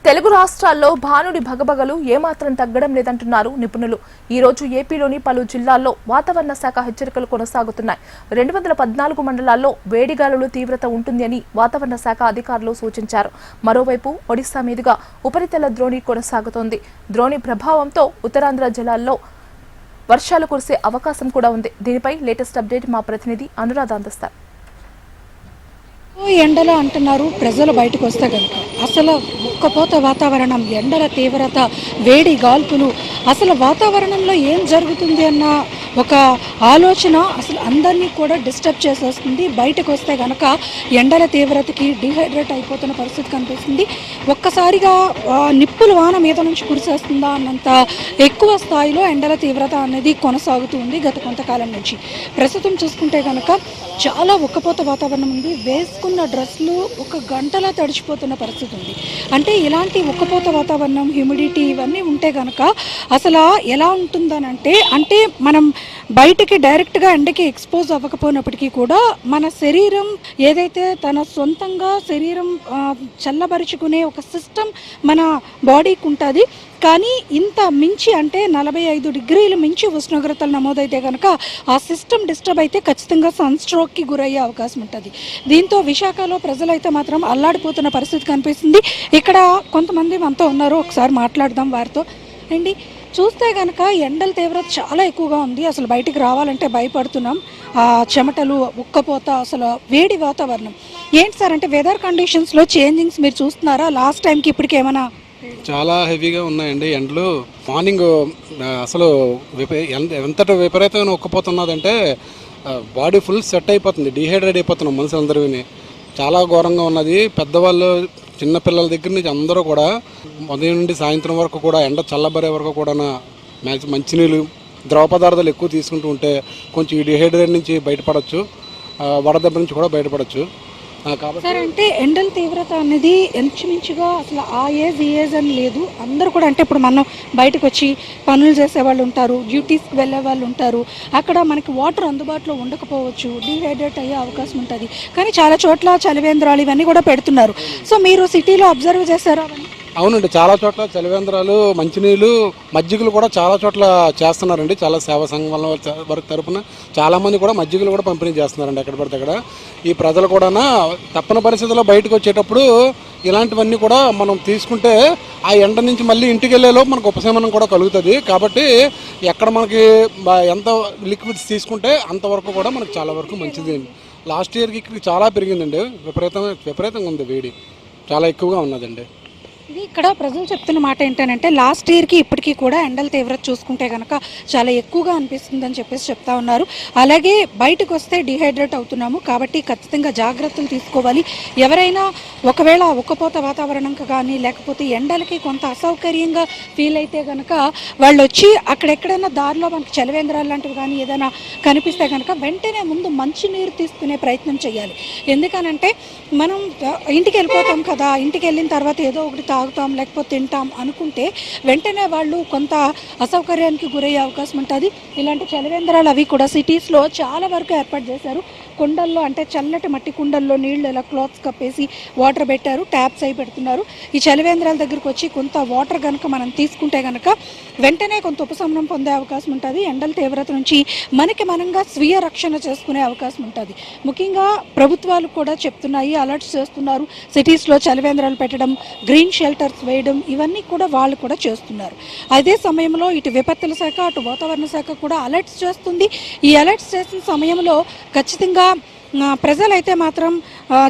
తెలుగు రాష్ట్రాల్లో భానుడి భగభగలు ఏమాత్రం తగ్గడం లేదంటున్నారు నిపుణులు. ఈ రోజు ఏపీలోని పలు జిల్లాల్లో వాతావరణ శాఖ హెచ్చరికలు కొనసాగుతున్నాయి. 214 మండలాల్లో వేడిగాలుల తీవ్రత ఉంటుంది అని వాతావరణ శాఖ అధికారులు సూచించారు. మరోవైపు ఒడిశా మీదుగా ఉపరితల ద్రోణి కొనసాగుతోంది. ద్రోణి ప్రభావంతో ఉత్తరాంధ్ర జిల్లాల్లో వర్షాలు కురిసే అవకాశం కూడా ఉంది. దీనిపై లేటెస్ట్ అప్డేట్ మా ప్రతినిధి అనురాధ అందిస్తారు. ఎండలు అంటున్నారు. ప్రజలు బయటకు వస్తే కనుక అసలు ఉక్కపోత వాతావరణం, ఎండల తీవ్రత, వేడి గాల్పులు, అసలు వాతావరణంలో ఏం జరుగుతుంది అన్న ఒక ఆలోచన అసలు అందరినీ కూడా డిస్టర్బ్ చేసేస్తుంది. బయటకు వస్తే కనుక ఎండల తీవ్రతకి డిహైడ్రేట్ అయిపోతున్న పరిస్థితి కనిపిస్తుంది. ఒక్కసారిగా నిప్పుల వాన మీద నుంచి కురిసేస్తుందా అన్నంత ఎక్కువ స్థాయిలో ఎండల తీవ్రత అనేది కొనసాగుతూ ఉంది గత కొంతకాలం నుంచి. ప్రస్తుతం చూసుకుంటే కనుక చాలా ఉక్కపోత వాతావరణం ఉంది. వేసుకున్న డ్రెస్లు ఒక గంటలా తడిచిపోతున్న పరిస్థితి ఉంది. అంటే ఇలాంటి ఉక్కపోత వాతావరణం, హ్యూమిడిటీ ఇవన్నీ ఉంటే కనుక అసలు ఎలా ఉంటుందనంటే, అంటే మనం బయటికి డైరెక్ట్గా ఎండకి ఎక్స్పోజ్ అవ్వకపోయినప్పటికీ కూడా మన శరీరం ఏదైతే తన సొంతంగా శరీరం చల్లబరుచుకునే ఒక సిస్టమ్ మన బాడీకి ఉంటుంది. కానీ ఇంత మించి అంటే 45 డిగ్రీలు మించి ఉష్ణోగ్రతలు నమోదైతే కనుక ఆ సిస్టమ్ డిస్టర్బ్ అయితే ఖచ్చితంగా సన్ స్ట్రోక్కి గురయ్యే అవకాశం ఉంటుంది. దీంతో విశాఖలో ప్రజలైతే మాత్రం అల్లాడిపోతున్న పరిస్థితి కనిపిస్తుంది. ఇక్కడ కొంతమంది మనతో ఉన్నారు, ఒకసారి మాట్లాడదాం వారితో. అండి, చూస్తే కనుక ఎండల తీవ్రత చాలా ఎక్కువగా ఉంది. అసలు బయటికి రావాలంటే భయపడుతున్నాం. చెమటలు, ఉక్కపోత, అసలు వేడి వాతావరణం. ఏంటి సార్, అంటే వెదర్ కండిషన్స్లో చేంజింగ్స్ మీరు చూస్తున్నారా? లాస్ట్ టైంకి ఇప్పటికి ఏమైనా? చాలా హెవీగా ఉన్నాయండి ఎండలు. మార్నింగ్ అసలు ఎంతటి విపరీతమైన ఉక్కపోతున్నదంటే బాడీ ఫుల్ సెట్ అయిపోతుంది, డిహైడ్రేట్ అయిపోతున్నాం మనుషులందరూ. చాలా ఘోరంగా ఉన్నది. పెద్దవాళ్ళు, చిన్నపిల్లల దగ్గర నుంచి అందరూ కూడా ఉదయం నుండి సాయంత్రం వరకు కూడా ఎండ చల్లబరే వరకు కూడా మంచినీళ్ళు, ద్రవ పదార్థాలు ఎక్కువ తీసుకుంటూ ఉంటే కొంచెం ఈ డిహైడ్రేట్ నుంచి బయటపడవచ్చు, వడదెబ్బ నుంచి కూడా బయటపడవచ్చు. సార్, అంటే ఎండల తీవ్రత అనేది ఇంచుమించుగా అసలు ఆ ఏజ్ ఈ ఏజ్ అని లేదు. అందరూ కూడా, అంటే ఇప్పుడు మనం బయటకు వచ్చి పనులు చేసే వాళ్ళు ఉంటారు, డ్యూటీస్కి వెళ్ళే వాళ్ళు ఉంటారు. అక్కడ మనకి వాటర్ అందుబాటులో ఉండకపోవచ్చు, డీహైడ్రేట్ అయ్యే అవకాశం ఉంటుంది. కానీ చాలా చోట్ల చలివేంద్రాలు ఇవన్నీ కూడా పెడుతున్నారు. సో మీరు సిటీలో అబ్జర్వ్ చేశారా? అవునండి, చాలా చోట్ల చలివేంద్రాలు, మంచినీళ్ళు, మజ్జిగలు కూడా చాలా చోట్ల చేస్తున్నారండి. చాలా సేవా సంఘం వరకు తరపున చాలామంది కూడా మజ్జిగలు కూడా పంపిణీ చేస్తున్నారండి ఎక్కడ పడితే అక్కడ. ఈ ప్రజలు కూడా తప్పని పరిస్థితుల్లో బయటకు వచ్చేటప్పుడు ఇలాంటివన్నీ కూడా మనం తీసుకుంటే ఆ ఎండ నుంచి మళ్ళీ ఇంటికి వెళ్ళేలోపు మనకు ఉపశమనం కూడా కలుగుతుంది. కాబట్టి ఎక్కడ మనకి ఎంత లిక్విడ్స్ తీసుకుంటే అంతవరకు కూడా మనకు చాలా వరకు మంచిది. లాస్ట్ ఇయర్కి ఇక్కడికి చాలా పెరిగిందండి, విపరీతంగా ఉంది, వేడి చాలా ఎక్కువగా ఉన్నదండి. ఇది ఇక్కడ ప్రజలు చెప్తున్న మాట ఏంటంటే, లాస్ట్ ఇయర్కి ఇప్పటికీ కూడా ఎండల తీవ్రత చూసుకుంటే కనుక చాలా ఎక్కువగా అనిపిస్తుందని చెప్పేసి చెప్తా ఉన్నారు. అలాగే బయటకు వస్తే డిహైడ్రేట్ అవుతున్నాము కాబట్టి ఖచ్చితంగా జాగ్రత్తలు తీసుకోవాలి. ఎవరైనా ఒకవేళ ఉక్కపోత వాతావరణం కానీ లేకపోతే ఎండలకి కొంత అసౌకర్యంగా ఫీల్ అయితే కనుక వాళ్ళు వచ్చి అక్కడెక్కడైనా దారిలో మనకి చలివేంద్రాలు లాంటివి కానీ ఏదైనా కనిపిస్తే కనుక వెంటనే ముందు మంచినీరు తీసుకునే ప్రయత్నం చేయాలి. ఎందుకనంటే మనం ఇంటికి వెళ్ళిపోతాం కదా, ఇంటికి వెళ్ళిన తర్వాత ఏదో ఒకటి తాగుతాం లేకపోతే తింటాం అనుకుంటే వెంటనే వాళ్ళు కొంత అసౌకర్యానికి గురయ్యే అవకాశం ఉంటుంది. ఇలాంటి చలివేంద్రాలు అవి కూడా సిటీస్లో చాలా వరకు ఏర్పాటు చేశారు. కుండల్లో, అంటే చల్లటి మట్టి కుండల్లో నీళ్లు ఇలా క్లాత్స్ కప్పేసి వాటర్ పెట్టారు, ట్యాప్స్ అయి పెడుతున్నారు. ఈ చలివేంద్రాల దగ్గరకు వచ్చి కొంత వాటర్ కనుక మనం తీసుకుంటే కనుక వెంటనే కొంత ఉపశమనం పొందే అవకాశం ఉంటుంది. ఎండల తీవ్రత నుంచి మనకి మనంగా స్వీయ రక్షణ చేసుకునే అవకాశం ఉంటుంది. ముఖ్యంగా ప్రభుత్వాలు కూడా చెప్తున్నాయి, అలర్ట్స్ చేస్తున్నారు. సిటీస్లో చలివేంద్రాలు పెట్టడం, గ్రీన్ షెల్టర్స్ వేయడం, ఇవన్నీ కూడా వాళ్ళు కూడా చేస్తున్నారు. అదే సమయంలో ఇటు విపత్తుల శాఖ, అటు వాతావరణ శాఖ కూడా అలర్ట్స్ చేస్తుంది. ఈ అలర్ట్స్ చేసిన సమయంలో ఖచ్చితంగా ప్రజలైతే మాత్రం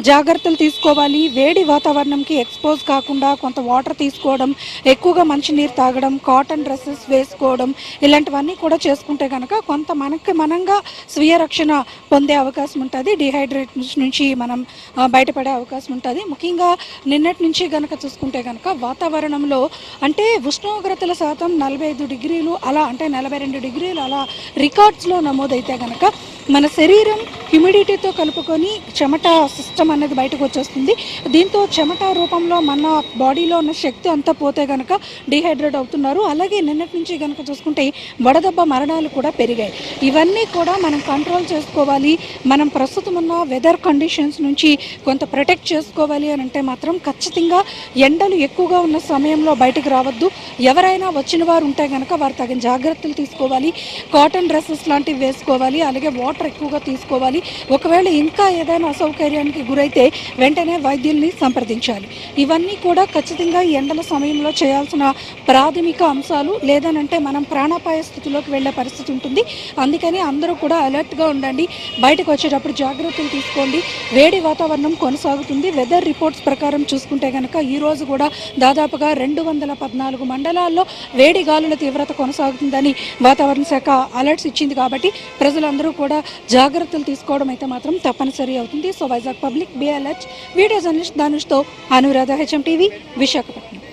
జాగ్రత్తలు తీసుకోవాలి. వేడి వాతావరణంకి ఎక్స్పోజ్ కాకుండా కొంత వాటర్ తీసుకోవడం, ఎక్కువగా మంచినీరు తాగడం, కాటన్ డ్రెస్సెస్ వేసుకోవడం, ఇలాంటివన్నీ కూడా చేసుకుంటే కనుక కొంత మనంగా స్వీయ రక్షణ పొందే అవకాశం ఉంటుంది. డిహైడ్రేట్ నుంచి మనం బయటపడే అవకాశం ఉంటుంది. ముఖ్యంగా నిన్నటి నుంచి కనుక చూసుకుంటే కనుక వాతావరణంలో అంటే ఉష్ణోగ్రతల శాతం 45 డిగ్రీలు అలా, అంటే 42 డిగ్రీలు అలా రికార్డ్స్లో నమోదైతే కనుక మన శరీరం హ్యూమిడిటీతో కలుపుకొని చెమట సిస్టమ్ అనేది బయటకు వచ్చేస్తుంది. దీంతో చెమట రూపంలో మన బాడీలో ఉన్న శక్తి అంతా పోతే కనుక డిహైడ్రేట్ అవుతున్నారు. అలాగే నిన్నటి నుంచి కనుక చూసుకుంటే వడదెబ్బ మరణాలు కూడా పెరిగాయి. ఇవన్నీ కూడా మనం కంట్రోల్ చేసుకోవాలి. మనం ప్రస్తుతం ఉన్న వెదర్ కండిషన్స్ నుంచి కొంత ప్రొటెక్ట్ చేసుకోవాలి అని అంటే మాత్రం ఖచ్చితంగా ఎండలు ఎక్కువగా ఉన్న సమయంలో బయటకు రావద్దు. ఎవరైనా వచ్చిన వారు ఉంటే కనుక వారు తగిన జాగ్రత్తలు తీసుకోవాలి. కాటన్ డ్రెస్సెస్ లాంటివి వేసుకోవాలి. అలాగే వాటర్ ఎక్కువగా తీసుకోవాలి. ఒకవేళ ఇంకా ఏదైనా అసౌకర్యానికి గురైతే వెంటనే వైద్యుల్ని సంప్రదించాలి. ఇవన్నీ కూడా ఖచ్చితంగా ఈ ఎండల సమయంలో చేయాల్సిన ప్రాథమిక అంశాలు. లేదనంటే మనం ప్రాణాపాయ స్థితిలోకి వెళ్ళే పరిస్థితి ఉంటుంది. అందుకని అందరూ కూడా అలర్ట్గా ఉండండి. బయటకు వచ్చేటప్పుడు జాగ్రత్తలు తీసుకోండి. వేడి వాతావరణం కొనసాగుతుంది. వెదర్ రిపోర్ట్స్ ప్రకారం చూసుకుంటే కనుక ఈరోజు కూడా దాదాపుగా 214 మండలాల్లో వేడి గాలుల తీవ్రత కొనసాగుతుందని వాతావరణ శాఖ అలర్ట్స్ ఇచ్చింది. కాబట్టి ప్రజలందరూ కూడా జాగ్రత్తలు తీసుకోవడం అయితే మాత్రం తప్పనిసరి అవుతుంది. So Vizag public be alert. Video journalist ధనుష్తో అనురాధ, HM టీవీ, విశాఖపట్నం.